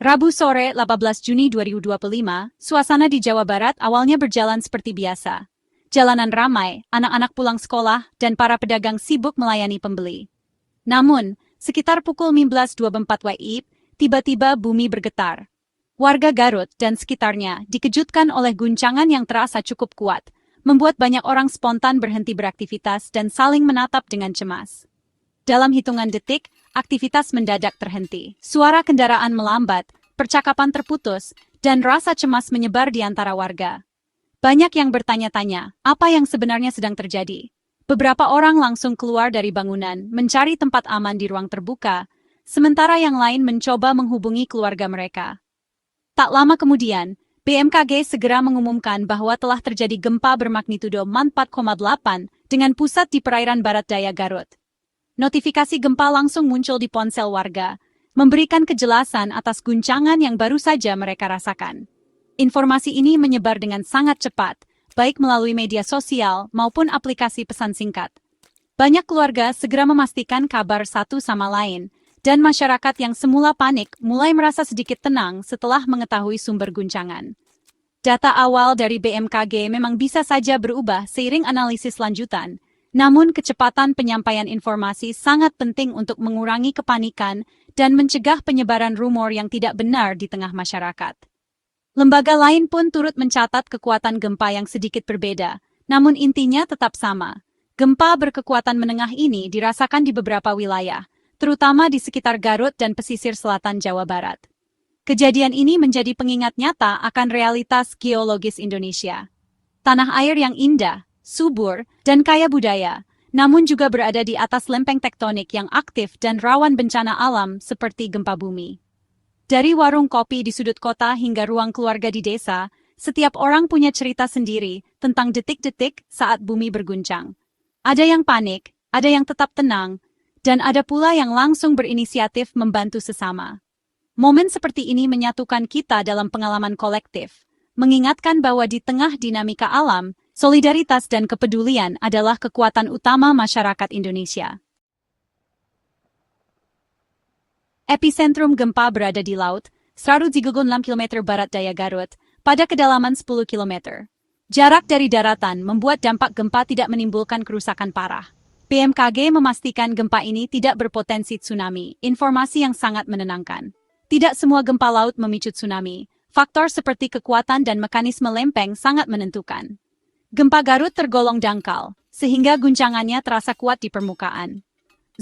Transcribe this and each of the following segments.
Rabu sore 18 Juni 2025, suasana di Jawa Barat awalnya berjalan seperti biasa. Jalanan ramai, anak-anak pulang sekolah, dan para pedagang sibuk melayani pembeli. Namun, sekitar pukul 19.24 WIB, tiba-tiba bumi bergetar. Warga Garut dan sekitarnya dikejutkan oleh guncangan yang terasa cukup kuat, membuat banyak orang spontan berhenti beraktivitas dan saling menatap dengan cemas. Dalam hitungan detik, aktivitas mendadak terhenti. Suara kendaraan melambat, percakapan terputus, dan rasa cemas menyebar di antara warga. Banyak yang bertanya-tanya, apa yang sebenarnya sedang terjadi? Beberapa orang langsung keluar dari bangunan, mencari tempat aman di ruang terbuka, sementara yang lain mencoba menghubungi keluarga mereka. Tak lama kemudian, BMKG segera mengumumkan bahwa telah terjadi gempa bermagnitudo 4,8 dengan pusat di perairan barat daya Garut. Notifikasi gempa langsung muncul di ponsel warga, memberikan kejelasan atas guncangan yang baru saja mereka rasakan. Informasi ini menyebar dengan sangat cepat, baik melalui media sosial maupun aplikasi pesan singkat. Banyak keluarga segera memastikan kabar satu sama lain, dan masyarakat yang semula panik mulai merasa sedikit tenang setelah mengetahui sumber guncangan. Data awal dari BMKG memang bisa saja berubah seiring analisis lanjutan, namun kecepatan penyampaian informasi sangat penting untuk mengurangi kepanikan dan mencegah penyebaran rumor yang tidak benar di tengah masyarakat. Lembaga lain pun turut mencatat kekuatan gempa yang sedikit berbeda, namun intinya tetap sama. Gempa berkekuatan menengah ini dirasakan di beberapa wilayah, terutama di sekitar Garut dan pesisir selatan Jawa Barat. Kejadian ini menjadi pengingat nyata akan realitas geologis Indonesia. Tanah air yang indah, subur, dan kaya budaya, namun juga berada di atas lempeng tektonik yang aktif dan rawan bencana alam seperti gempa bumi. Dari warung kopi di sudut kota hingga ruang keluarga di desa, setiap orang punya cerita sendiri tentang detik-detik saat bumi berguncang. Ada yang panik, ada yang tetap tenang, dan ada pula yang langsung berinisiatif membantu sesama. Momen seperti ini menyatukan kita dalam pengalaman kolektif, mengingatkan bahwa di tengah dinamika alam, solidaritas dan kepedulian adalah kekuatan utama masyarakat Indonesia. Epicentrum gempa berada di laut, 136 km barat daya Garut, pada kedalaman 10 km. Jarak dari daratan membuat dampak gempa tidak menimbulkan kerusakan parah. BMKG memastikan gempa ini tidak berpotensi tsunami, informasi yang sangat menenangkan. Tidak semua gempa laut memicu tsunami, faktor seperti kekuatan dan mekanisme lempeng sangat menentukan. Gempa Garut tergolong dangkal, sehingga guncangannya terasa kuat di permukaan.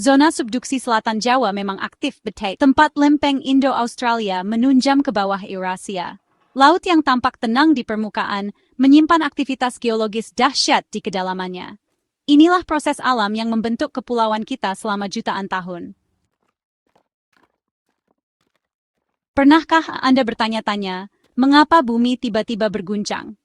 Zona subduksi selatan Jawa memang aktif betai, tempat lempeng Indo-Australia menunjam ke bawah Eurasia. Laut yang tampak tenang di permukaan menyimpan aktivitas geologis dahsyat di kedalamannya. Inilah proses alam yang membentuk kepulauan kita selama jutaan tahun. Pernahkah Anda bertanya-tanya, mengapa bumi tiba-tiba berguncang?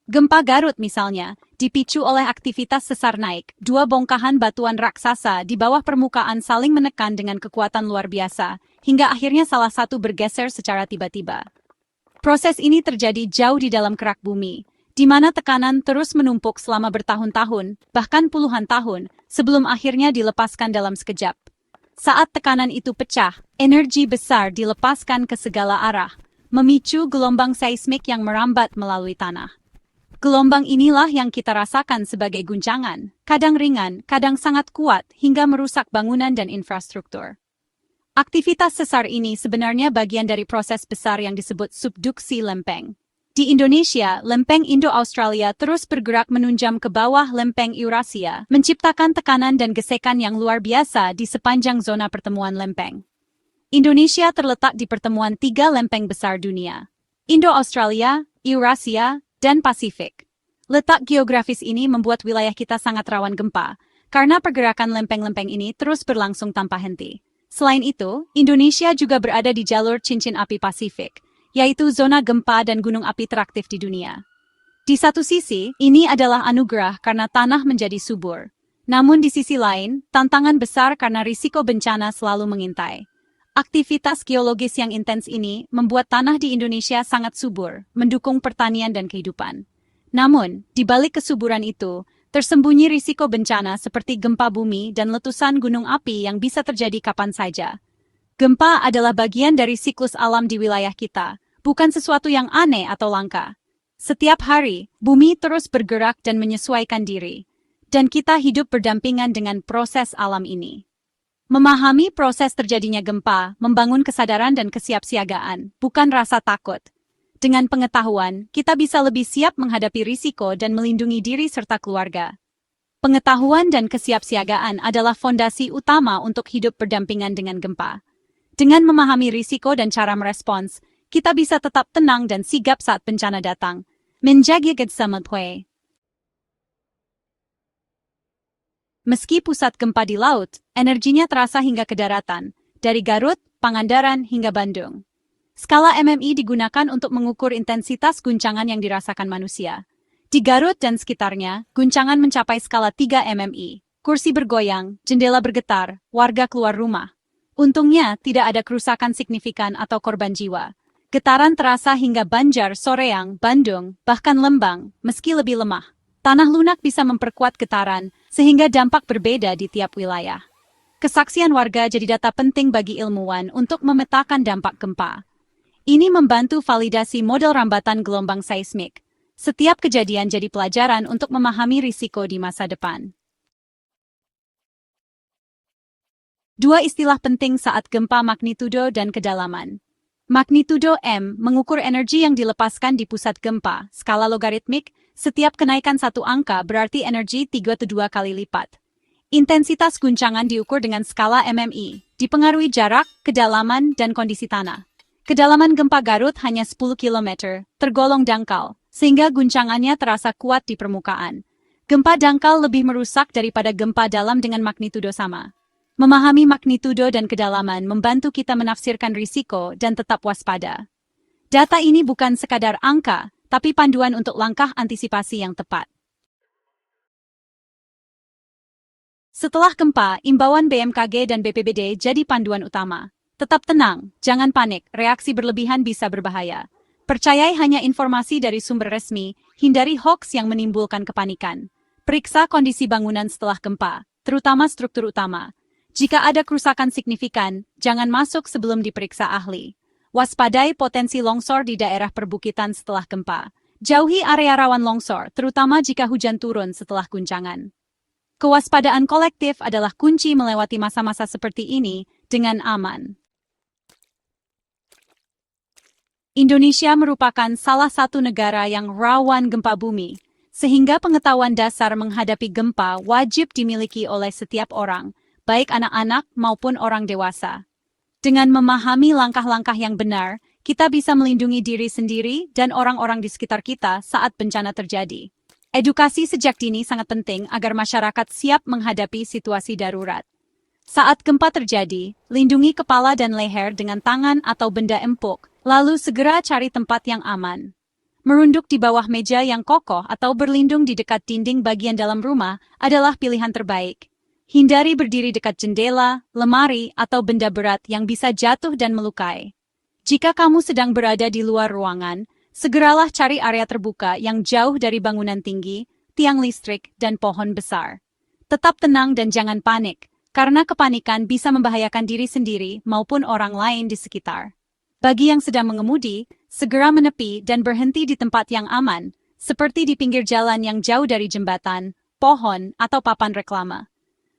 Gempa Garut misalnya, dipicu oleh aktivitas sesar naik, dua bongkahan batuan raksasa di bawah permukaan saling menekan dengan kekuatan luar biasa, hingga akhirnya salah satu bergeser secara tiba-tiba. Proses ini terjadi jauh di dalam kerak bumi, di mana tekanan terus menumpuk selama bertahun-tahun, bahkan puluhan tahun, sebelum akhirnya dilepaskan dalam sekejap. Saat tekanan itu pecah, energi besar dilepaskan ke segala arah, memicu gelombang seismik yang merambat melalui tanah. Gelombang inilah yang kita rasakan sebagai guncangan, kadang ringan, kadang sangat kuat, hingga merusak bangunan dan infrastruktur. Aktivitas sesar ini sebenarnya bagian dari proses besar yang disebut subduksi lempeng. Di Indonesia, lempeng Indo-Australia terus bergerak menunjam ke bawah lempeng Eurasia, menciptakan tekanan dan gesekan yang luar biasa di sepanjang zona pertemuan lempeng. Indonesia terletak di pertemuan tiga lempeng besar dunia, Indo-Australia, Eurasia, dan Pasifik. Letak geografis ini membuat wilayah kita sangat rawan gempa, karena pergerakan lempeng-lempeng ini terus berlangsung tanpa henti. Selain itu, Indonesia juga berada di jalur cincin api Pasifik, yaitu zona gempa dan gunung api teraktif di dunia. Di satu sisi, ini adalah anugerah karena tanah menjadi subur. Namun di sisi lain, tantangan besar karena risiko bencana selalu mengintai. Aktivitas geologis yang intens ini membuat tanah di Indonesia sangat subur, mendukung pertanian dan kehidupan. Namun, di balik kesuburan itu, tersembunyi risiko bencana seperti gempa bumi dan letusan gunung api yang bisa terjadi kapan saja. Gempa adalah bagian dari siklus alam di wilayah kita, bukan sesuatu yang aneh atau langka. Setiap hari, bumi terus bergerak dan menyesuaikan diri, dan kita hidup berdampingan dengan proses alam ini. Memahami proses terjadinya gempa, membangun kesadaran dan kesiapsiagaan, bukan rasa takut. Dengan pengetahuan, kita bisa lebih siap menghadapi risiko dan melindungi diri serta keluarga. Pengetahuan dan kesiapsiagaan adalah fondasi utama untuk hidup berdampingan dengan gempa. Dengan memahami risiko dan cara merespons, kita bisa tetap tenang dan sigap saat bencana datang. Menjaga keselamatan. Meski pusat gempa di laut, energinya terasa hingga ke daratan, dari Garut, Pangandaran, hingga Bandung. Skala MMI digunakan untuk mengukur intensitas guncangan yang dirasakan manusia. Di Garut dan sekitarnya, guncangan mencapai skala 3 MMI. Kursi bergoyang, jendela bergetar, warga keluar rumah. Untungnya, tidak ada kerusakan signifikan atau korban jiwa. Getaran terasa hingga Banjar, Soreang, Bandung, bahkan Lembang, meski lebih lemah. Tanah lunak bisa memperkuat getaran, sehingga dampak berbeda di tiap wilayah. Kesaksian warga jadi data penting bagi ilmuwan untuk memetakan dampak gempa. Ini membantu validasi model rambatan gelombang seismik. Setiap kejadian jadi pelajaran untuk memahami risiko di masa depan. Dua istilah penting saat gempa magnitudo dan kedalaman. Magnitudo M mengukur energi yang dilepaskan di pusat gempa, skala logaritmik, setiap kenaikan satu angka berarti energi 32 kali lipat. Intensitas guncangan diukur dengan skala MMI, dipengaruhi jarak, kedalaman, dan kondisi tanah. Kedalaman gempa Garut hanya 10 km, tergolong dangkal, sehingga guncangannya terasa kuat di permukaan. Gempa dangkal lebih merusak daripada gempa dalam dengan magnitudo sama. Memahami magnitudo dan kedalaman membantu kita menafsirkan risiko dan tetap waspada. Data ini bukan sekadar angka, tapi panduan untuk langkah antisipasi yang tepat. Setelah gempa, imbauan BMKG dan BPBD jadi panduan utama. Tetap tenang, jangan panik, reaksi berlebihan bisa berbahaya. Percayai hanya informasi dari sumber resmi, hindari hoaks yang menimbulkan kepanikan. Periksa kondisi bangunan setelah gempa, terutama struktur utama. Jika ada kerusakan signifikan, jangan masuk sebelum diperiksa ahli. Waspadai potensi longsor di daerah perbukitan setelah gempa. Jauhi area rawan longsor, terutama jika hujan turun setelah guncangan. Kewaspadaan kolektif adalah kunci melewati masa-masa seperti ini dengan aman. Indonesia merupakan salah satu negara yang rawan gempa bumi, sehingga pengetahuan dasar menghadapi gempa wajib dimiliki oleh setiap orang, baik anak-anak maupun orang dewasa. Dengan memahami langkah-langkah yang benar, kita bisa melindungi diri sendiri dan orang-orang di sekitar kita saat bencana terjadi. Edukasi sejak dini sangat penting agar masyarakat siap menghadapi situasi darurat. Saat gempa terjadi, lindungi kepala dan leher dengan tangan atau benda empuk, lalu segera cari tempat yang aman. Merunduk di bawah meja yang kokoh atau berlindung di dekat dinding bagian dalam rumah adalah pilihan terbaik. Hindari berdiri dekat jendela, lemari, atau benda berat yang bisa jatuh dan melukai. Jika kamu sedang berada di luar ruangan, segeralah cari area terbuka yang jauh dari bangunan tinggi, tiang listrik, dan pohon besar. Tetap tenang dan jangan panik, karena kepanikan bisa membahayakan diri sendiri maupun orang lain di sekitar. Bagi yang sedang mengemudi, segera menepi dan berhenti di tempat yang aman, seperti di pinggir jalan yang jauh dari jembatan, pohon, atau papan reklame.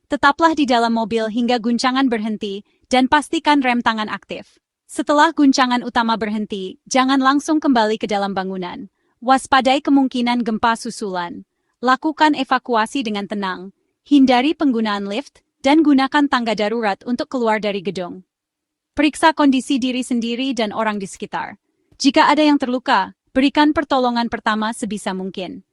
Tetaplah di dalam mobil hingga guncangan berhenti dan pastikan rem tangan aktif. Setelah guncangan utama berhenti, jangan langsung kembali ke dalam bangunan. Waspadai kemungkinan gempa susulan. Lakukan evakuasi dengan tenang. Hindari penggunaan lift dan gunakan tangga darurat untuk keluar dari gedung. Periksa kondisi diri sendiri dan orang di sekitar. Jika ada yang terluka, berikan pertolongan pertama sebisa mungkin.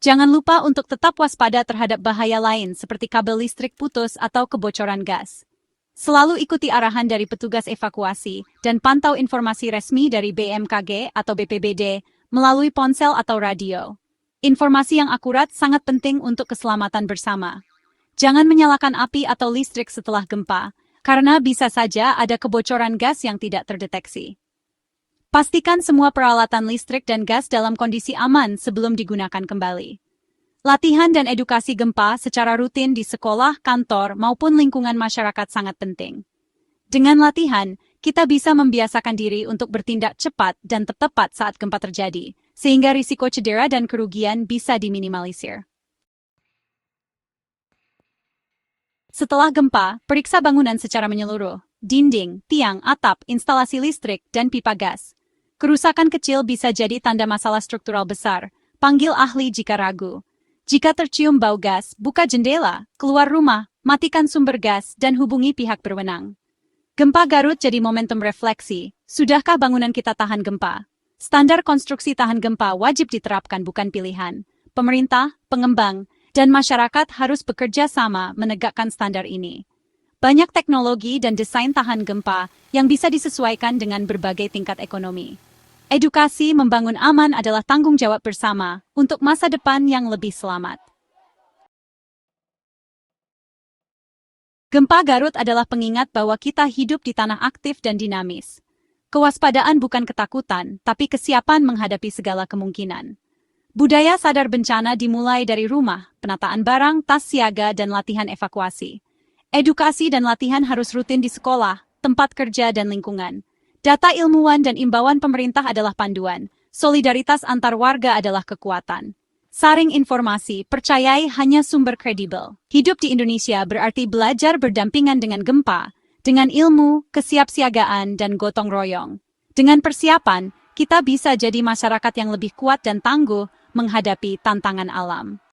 Jangan lupa untuk tetap waspada terhadap bahaya lain seperti kabel listrik putus atau kebocoran gas. Selalu ikuti arahan dari petugas evakuasi dan pantau informasi resmi dari BMKG atau BPBD melalui ponsel atau radio. Informasi yang akurat sangat penting untuk keselamatan bersama. Jangan menyalakan api atau listrik setelah gempa, karena bisa saja ada kebocoran gas yang tidak terdeteksi. Pastikan semua peralatan listrik dan gas dalam kondisi aman sebelum digunakan kembali. Latihan dan edukasi gempa secara rutin di sekolah, kantor, maupun lingkungan masyarakat sangat penting. Dengan latihan, kita bisa membiasakan diri untuk bertindak cepat dan tepat saat gempa terjadi, sehingga risiko cedera dan kerugian bisa diminimalisir. Setelah gempa, periksa bangunan secara menyeluruh, dinding, tiang, atap, instalasi listrik, dan pipa gas. Kerusakan kecil bisa jadi tanda masalah struktural besar. Panggil ahli jika ragu. Jika tercium bau gas, buka jendela, keluar rumah, matikan sumber gas, dan hubungi pihak berwenang. Gempa Garut jadi momentum refleksi. Sudahkah bangunan kita tahan gempa? Standar konstruksi tahan gempa wajib diterapkan, bukan pilihan. Pemerintah, pengembang, dan masyarakat harus bekerja sama menegakkan standar ini. Banyak teknologi dan desain tahan gempa yang bisa disesuaikan dengan berbagai tingkat ekonomi. Edukasi membangun aman adalah tanggung jawab bersama untuk masa depan yang lebih selamat. Gempa Garut adalah pengingat bahwa kita hidup di tanah aktif dan dinamis. Kewaspadaan bukan ketakutan, tapi kesiapan menghadapi segala kemungkinan. Budaya sadar bencana dimulai dari rumah, penataan barang, tas siaga, dan latihan evakuasi. Edukasi dan latihan harus rutin di sekolah, tempat kerja, dan lingkungan. Data ilmuwan dan imbauan pemerintah adalah panduan. Solidaritas antar warga adalah kekuatan. Saring informasi, percayai hanya sumber kredibel. Hidup di Indonesia berarti belajar berdampingan dengan gempa, dengan ilmu, kesiapsiagaan, dan gotong royong. Dengan persiapan, kita bisa jadi masyarakat yang lebih kuat dan tangguh menghadapi tantangan alam.